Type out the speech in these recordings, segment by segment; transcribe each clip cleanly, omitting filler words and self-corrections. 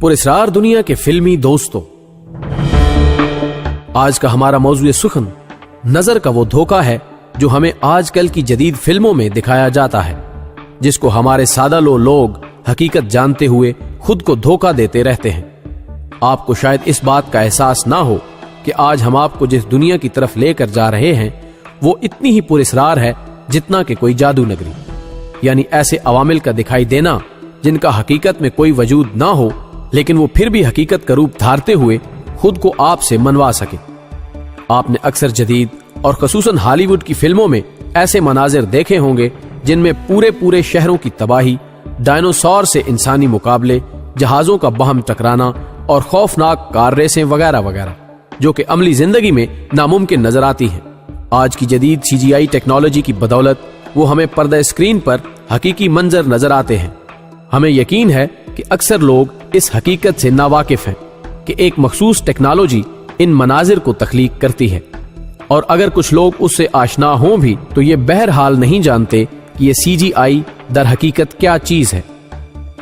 पुरस्कार दुनिया के फिल्मी दोस्तों, आज का हमारा मौजूद सुखन नजर का वो धोखा है जो हमें आजकल की जदीद फिल्मों में दिखाया जाता है, जिसको हमारे सादा लोग हकीकत जानते हुए खुद को धोखा देते रहते हैं। आपको शायद इस बात का एहसास ना हो कि आज हम आपको जिस दुनिया की तरफ लेकर जा रहे हैं वो इतनी ही पुरस्कार है जितना कि कोई जादू नगरी, यानी ऐसे अवामिल का दिखाई देना जिनका हकीकत में कोई वजूद ना हो, लेकिन वो फिर भी हकीकत का रूप धारते हुए खुद को आपसे मनवा सके। आपने अक्सर जदीद और खसूसन हॉलीवुड की फिल्मों में ऐसे मनाजिर देखे होंगे जिनमें पूरे शहरों की तबाही, डायनासोर से इंसानी मुकाबले, जहाजों का बाहम टकराना और खौफनाक कार रेसें वगैरह वगैरह, जो कि अमली जिंदगी में नामुमकिन नजर आती हैं। आज की जदीद CGI टेक्नोलॉजी की बदौलत वो हमें पर्दा स्क्रीन पर हकीकी मंजर नजर आते हैं। हमें यकीन है कि अक्सर लोग इस हकीकत से नावाकिफ हैं कि एक मखसूस टेक्नोलॉजी इन मनाजिर को तख्लीक करती है, और अगर कुछ लोग उससे आशना हों भी तो ये बहरहाल नहीं जानते कि ये CGI दर हकीकत क्या चीज है।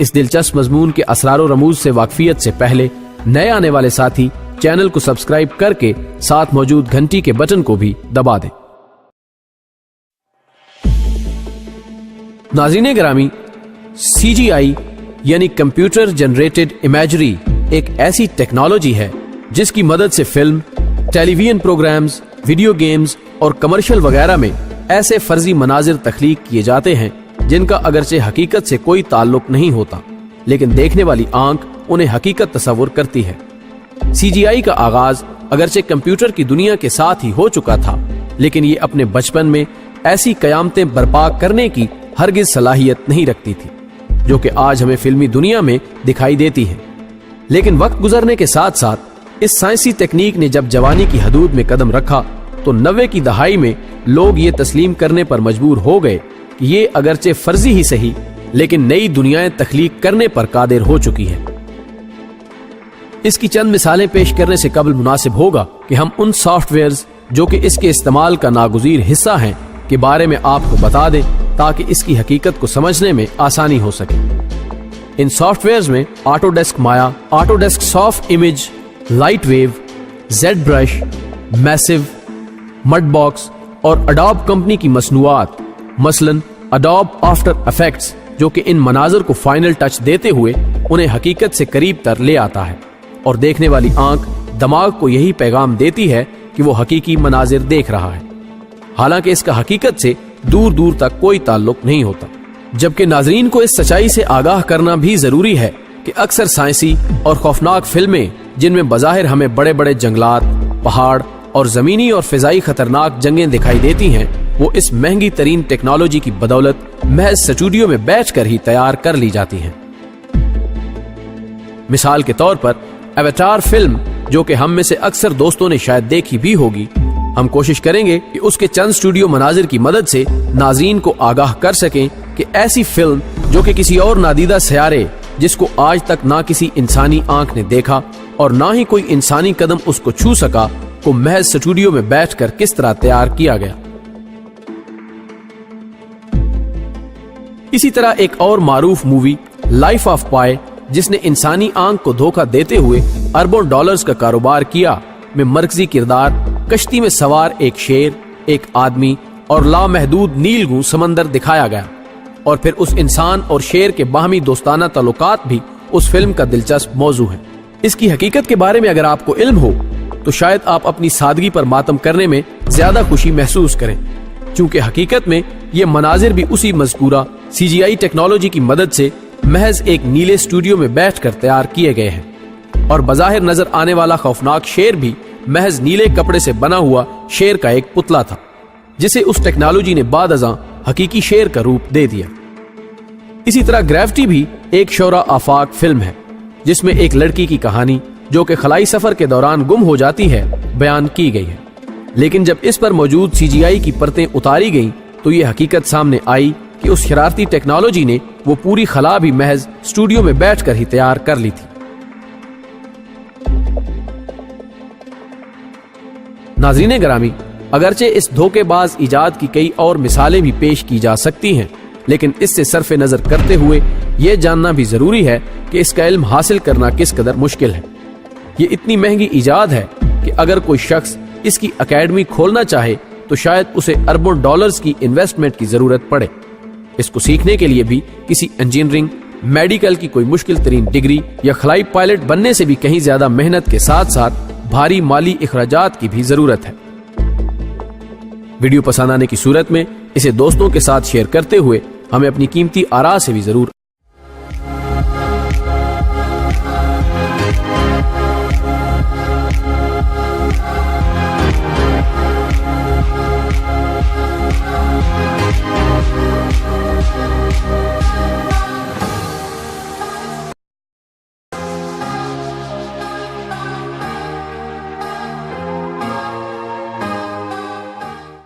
इस दिलचस्प मजमून के असरार रमूज से वाकफियत से पहले नए आने वाले साथी चैनल को सब्सक्राइब करके साथ मौजूद घंटी के बटन को भी दबा दें। नाज़रीन गिरामी, CGI यानी कंप्यूटर जनरेटेड इमेजरी एक ऐसी टेक्नोलॉजी है जिसकी मदद से film, television programmes, video games और कमर्शियल वगैरह में ऐसे फर्जी मनाजिर तख्लीक किए जाते हैं जिनका अगरचे हकीकत से कोई ताल्लुक नहीं होता, लेकिन देखने वाली आंख उन्हें हकीकत तस्वुर करती है। CGI का आगाज अगरचे कंप्यूटर की दुनिया के साथ ही हो चुका था, लेकिन ये अपने बचपन में ऐसी कयामतें बर्पा करने की हरगिज सलाहियत नहीं रखती थी जो कि आज हमें फिल्मी दुनिया में दिखाई देती है। लेकिन वक्त गुजरने के साथ साथ इस साइंसी तकनीक ने जब जवानी की हदूद में कदम रखा तो 90 की दहाई में लोग ये तस्लीम करने पर मजबूर हो गए कि ये अगरचे फर्जी ही सही लेकिन नई दुनियाएं तख्लीक करने पर कादिर हो चुकी है। इसकी चंद मिसालें पेश करने से कबल मुनासिब होगा कि हम उन सॉफ्टवेयर्स जो कि इसके इस्तेमाल का नागुज़ीर हिस्सा हैं के बारे में आपको बता दें ताकि इसकी हकीकत को समझने में आसानी हो सके। इन सॉफ्टवेयर्स में Autodesk Maya, Autodesk Softimage, LightWave, ZBrush, Massive, Mudbox और अडोब कंपनी की मसनूआत, मसलन अडोब आफ्टर इफेक्ट्स, जो कि इन मनाजर को फाइनल टच देते हुए उन्हें हकीकत से करीब तर ले आता है, और देखने वाली आंख दिमाग को यही पैगाम देती है कि वो हकीकी मनाजिर देख रहा है, हालांकि इसका हकीकत से दूर दूर तक कोई ताल्लुक नहीं होता। जबकि नाजरीन को इस सच्चाई से आगाह करना भी जरूरी है कि अक्सर साइंसी और खौफनाक फिल्में जिनमें बज़ाहिर हमें बड़े बड़े जंगलात, पहाड़ और जमीनी और फिजाई खतरनाक जंगें दिखाई देती हैं, वो इस महंगी तरीन टेक्नोलॉजी की बदौलत महज स्टूडियो में बैठकर ही तैयार कर ली जाती हैं। मिसाल के तौर पर अवतार फिल्म, जो कि हम में से अक्सर दोस्तों ने शायद देखी भी होगी, हम कोशिश करेंगे कि उसके चंद स्टूडियो मनाजिर की मदद से नाज़रीन को आगाह कर सकें कि ऐसी फिल्म जो कि किसी और नादीदा सयारे जिसको आज तक ना किसी इंसानी आंख ने देखा और ना ही कोई इंसानी कदम उसको छू सका, को महज स्टूडियो में बैठकर किस तरह तैयार किया गया। इसी तरह एक और मारूफ मूवी लाइफ ऑफ पाई, जिसने इंसानी आंख को धोखा देते हुए अरबों डॉलर्स का कारोबार किया, में मरकजी किरदार कश्ती में सवार एक शेर, एक आदमी और लामहदूद नीलगू समंदर दिखाया गया, और फिर उस इंसान और शेर के बाहमी दोस्ताना ताल्लुकात भी उस फिल्म का दिलचस्प मौजू है। इसकी हकीकत के बारे में अगर आपको इल्म हो तो शायद आप अपनी सादगी पर मातम करने में ज्यादा खुशी महसूस करें, क्योंकि हकीकत में ये मनाजिर भी उसी मज़कूरा CGI टेक्नोलॉजी की मदद से महज एक नीले स्टूडियो में बैठकर तैयार किए गए हैं, और बज़ाहिर नजर आने वाला खौफनाक शेर भी महज नीले कपड़े से बना हुआ शेर का एक पुतला था, जिसे उस टेक्नोलॉजी ने बादअज़ां हकीकी शेर का रूप दे दिया। इसी तरह ग्रेविटी भी एक शौरा आफाक फिल्म है, जिसमें एक लड़की की कहानी जो कि खलाई सफर के दौरान गुम हो जाती है बयान की गई है, लेकिन जब इस पर मौजूद CGI की परतें उतारी गईं तो ये हकीकत सामने आई कि उस शरारती टेक्नोलॉजी ने वो पूरी खला भी महज स्टूडियो में बैठकर ही तैयार कर ली थी। नाज़रीन गिरामी, अगरचे इस धोखेबाज इजाद की कई और मिसालें भी पेश की जा सकती हैं, لیکن اس سے صرف نظر کرتے ہوئے یہ جاننا بھی ضروری ہے کہ اس کا علم حاصل کرنا کس قدر مشکل ہے۔ یہ اتنی مہنگی ایجاد ہے کہ اگر کوئی شخص اس کی اکیڈمی کھولنا چاہے تو شاید اسے اربوں ڈالرز کی انویسٹمنٹ کی ضرورت پڑے۔ اس کو سیکھنے کے لیے بھی کسی انجینئرنگ، میڈیکل کی کوئی مشکل ترین ڈگری یا خلائی پائلٹ بننے سے بھی کہیں زیادہ محنت کے ساتھ ساتھ بھاری مالی اخراجات کی بھی ضرورت ہے۔ ویڈیو پسند آنے کی صورت میں اسے دوستوں کے ساتھ شیئر کرتے ہوئے ہمیں اپنی قیمتی آراء سے بھی ضرور